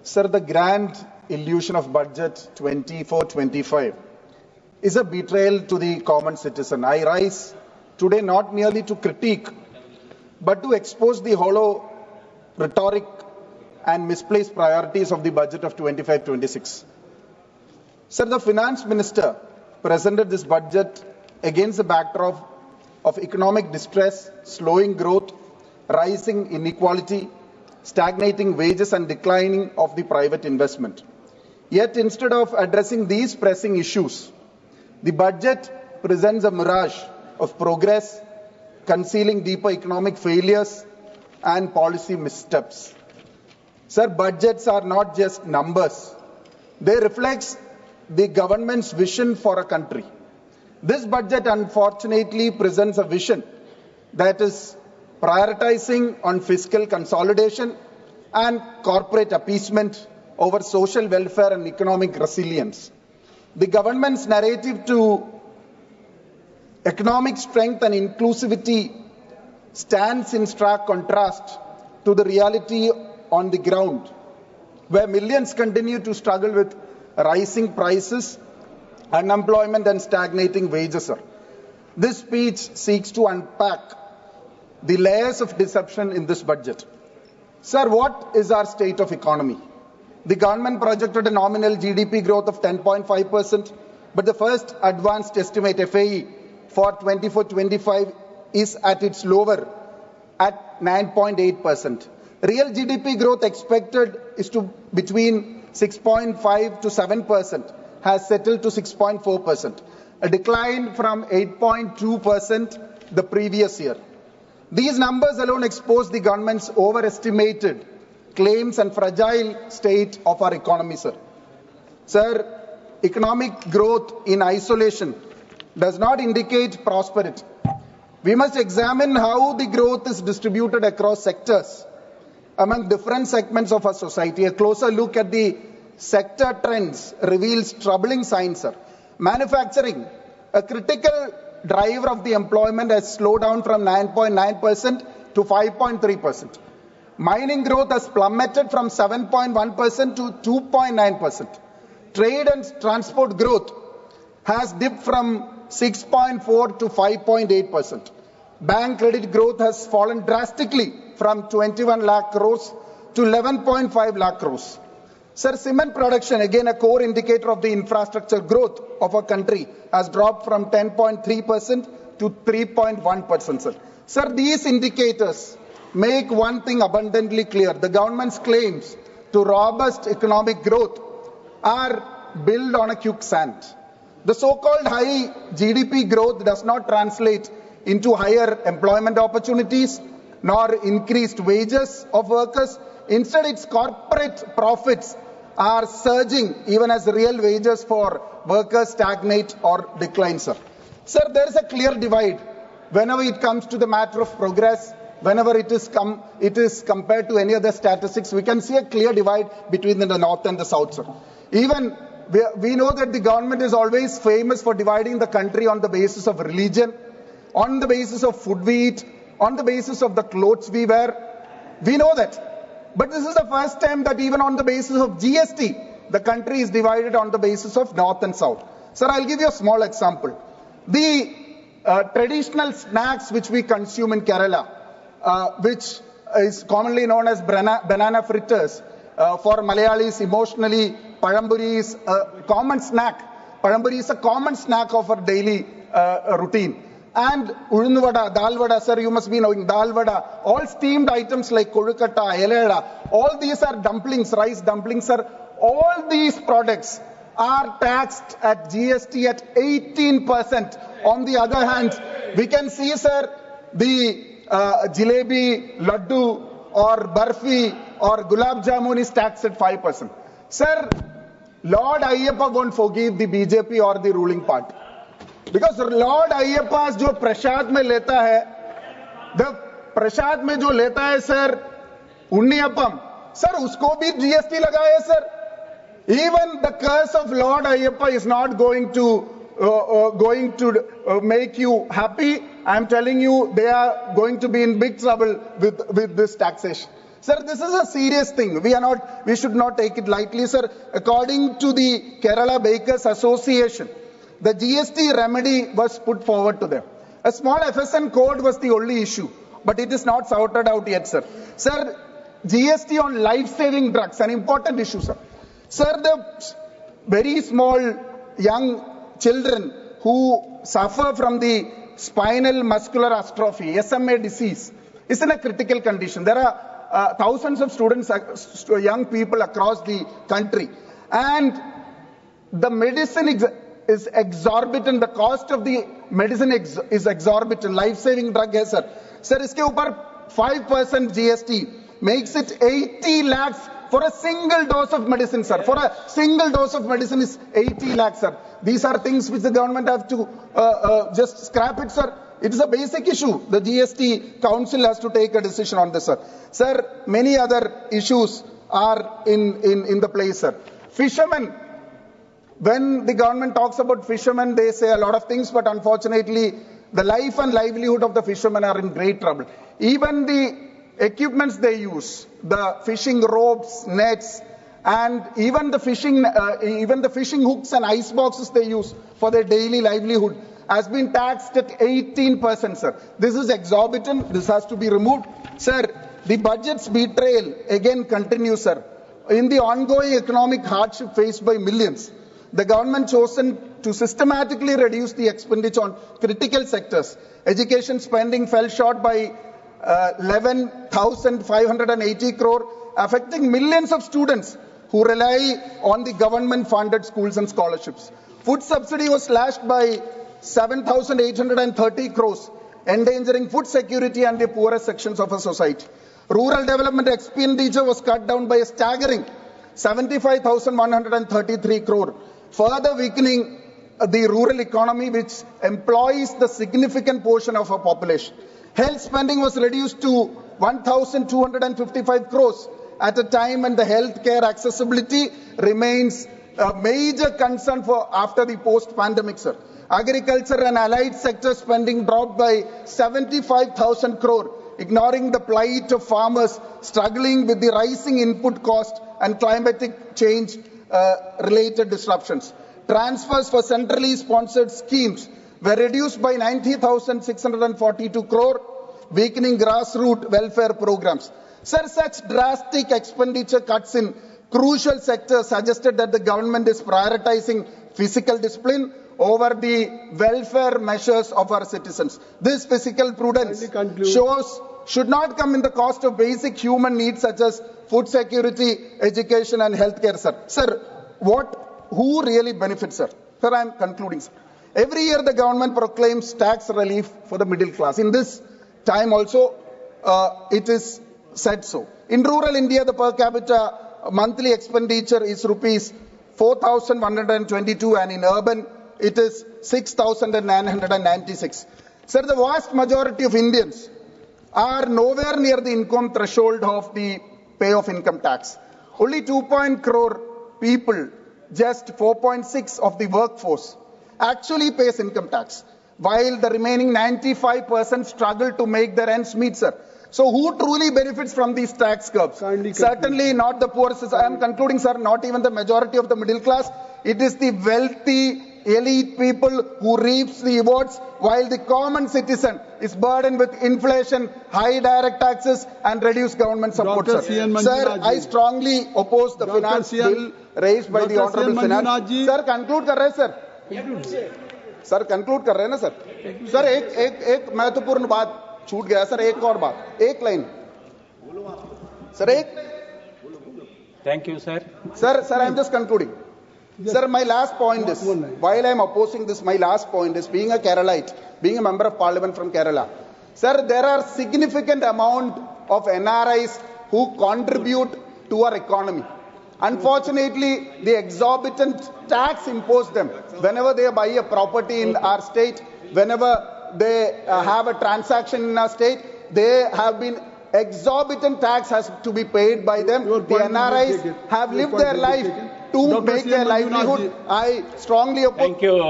Sir, the grand illusion of budget 24-25 is a betrayal to the common citizen. I rise today not merely to critique, but to expose the hollow rhetoric and misplaced priorities of the budget of 25-26. Sir, the finance minister presented this budget against the backdrop of economic distress, slowing growth, rising inequality, stagnating wages and declining of the private investment. Yet instead of addressing these pressing issues, the budget presents a mirage of progress, concealing deeper economic failures and policy missteps. Sir, budgets are not just numbers. They reflect the government's vision for a country. This budget unfortunately presents a vision that is prioritizing on fiscal consolidation and corporate appeasement over social welfare and economic resilience. The government's narrative to economic strength and inclusivity stands in stark contrast to the reality on the ground, where millions continue to struggle with rising prices, unemployment and stagnating wages. This speech seeks to unpack the layers of deception in this budget. Sir, what is our state of economy? The government projected a nominal GDP growth of 10.5%, but the first advanced estimate FAE for 24-25 is at its lower at 9.8%. Real GDP growth expected is to between 6.5 to 7%, has settled to 6.4%, a decline from 8.2% the previous year. These numbers alone expose the government's overestimated claims and fragile state of our economy, sir. Sir, economic growth in isolation does not indicate prosperity. We must examine how the growth is distributed across sectors among different segments of our society. A closer look at the sector trends reveals troubling signs, sir. Manufacturing, a critical driver of the employment, has slowed down from 9.9% to 5.3%. Mining growth has plummeted from 7.1% to 2.9%. Trade and transport growth has dipped from 6.4 to 5.8%. Bank credit growth has fallen drastically from 21 lakh crores to 11.5 lakh crores. Sir, cement production, again a core indicator of the infrastructure growth of a country, has dropped from 10.3% to 3.1%, sir. Sir, these indicators make one thing abundantly clear. The government's claims to robust economic growth are built on a quicksand. The so-called high GDP growth does not translate into higher employment opportunities nor increased wages of workers. Instead, its corporate profits are surging even as real wages for workers stagnate or decline, sir. Sir, there is a clear divide whenever it comes to the matter of progress. Whenever it is compared to any other statistics, we can see a clear divide between the north and the south, sir. Even we know that the government is always famous for dividing the country on the basis of religion, on the basis of food we eat, on the basis of the clothes we wear. We know that. But this is the first time that even on the basis of GST, the country is divided on the basis of north and south. Sir, I'll give you a small example. The traditional snacks which we consume in Kerala, which is commonly known as banana fritters. For Malayalis, emotionally, Palamburi is a common snack. Palamburi is a common snack of our daily routine. And Ulunnu vada, dal vada, sir, you must be knowing dal vada. All steamed items like kodukatta, eleda, all these are dumplings, rice dumplings, sir. All these products are taxed at GST at 18%. On the other hand, we can see, sir, the jalebi, laddu or barfi or gulab jamun is taxed at 5%. Sir, Lord Ayyappa won't forgive the BJP or the ruling party. Because Lord Ayyappa जो प्रसाद में लेता है, the प्रसाद में जो लेता है sir, उन्नीयप्पम, sir उसको भी GST लगाए sir. Even the curse of Lord Ayyappa is not going to make you happy. I am telling you, they are going to be in big trouble with this taxation. Sir, this is a serious thing. We should not take it lightly, sir. According to the Kerala Bakers Association, the GST remedy was put forward to them. A small FSN code was the only issue, but it is not sorted out yet, sir. Sir, GST on life-saving drugs, an important issue, sir. Sir, the very small young children who suffer from the spinal muscular atrophy, SMA disease, is in a critical condition. There are thousands of students, young people across the country, and the medicine is exorbitant. The cost of the medicine is exorbitant. Life-saving drug है sir. Sir, इसके ऊपर 5% GST makes it 80 lakhs for a single dose of medicine, sir. For a single dose of medicine is 80 lakhs, sir. These are things which the government have to just scrap it, sir. It is a basic issue. The GST Council has to take a decision on this, sir. Sir, many other issues are in the place, sir. Fishermen. When the government talks about fishermen, they say a lot of things, but unfortunately, the life and livelihood of the fishermen are in great trouble. Even the equipments they use, the fishing ropes, nets, and even the fishing hooks and ice boxes they use for their daily livelihood has been taxed at 18%, sir. This is exorbitant. This has to be removed. Sir, the budget's betrayal again continues, sir. In the ongoing economic hardship faced by millions, the government chosen to systematically reduce the expenditure on critical sectors. Education spending fell short by 11,580 crore, affecting millions of students who rely on the government-funded schools and scholarships. Food subsidy was slashed by 7,830 crores, endangering food security and the poorest sections of our society. Rural development expenditure was cut down by a staggering 75,133 crore, further weakening the rural economy, which employs the significant portion of our population. Health spending was reduced to 1,255 crores at a time when the healthcare accessibility remains a major concern for after the post-pandemic, sir. Agriculture and allied sector spending dropped by 75,000 crore, ignoring the plight of farmers struggling with the rising input cost and climatic change related disruptions. Transfers for centrally sponsored schemes were reduced by 90,642 crore, weakening grassroots welfare programs. Sir, such drastic expenditure cuts in crucial sectors suggested that the government is prioritizing physical discipline over the welfare measures of our citizens. This fiscal prudence should not come in the cost of basic human needs such as food security, education and healthcare, sir. Sir, who really benefits, sir? Sir, I am concluding, sir. Every year the government proclaims tax relief for the middle class. In this time also, it is said so. In rural India, the per capita monthly expenditure is rupees 4,122 and in urban, it is 6,996. Sir, the vast majority of Indians are nowhere near the income threshold of the pay of income tax. Only 2 crore people, just 4.6 of the workforce, actually pays income tax, while the remaining 95% struggle to make their ends meet, sir. So who truly benefits from these tax curbs? Certainly not the poor. I am concluding, sir, not even the majority of the middle class. It is the wealthy, elite people who reaps the rewards, while the common citizen is burdened with inflation, high direct taxes and reduced government support, sir. Sir, I strongly oppose the finance bill raised by the Honorable Finance. Sir, conclude कर रहे हैं, sir. Sir conclude कर रहे हैं ना sir. Sir एक महत्वपूर्ण बात छूट गया सर. एक और बात, एक line sir. Thank you, sir. Sir, I am just concluding. Sir, my last point is, while I am opposing this, my last point is, being a Keralite, being a member of parliament from Kerala, sir, there are significant amount of NRIs who contribute to our economy. Unfortunately, the exorbitant tax imposed them whenever they buy a property in our state, whenever they have a transaction in our state, they have been exorbitant tax has to be paid by them. The NRIs have lived their life to make their livelihood. I strongly oppose. Thank you.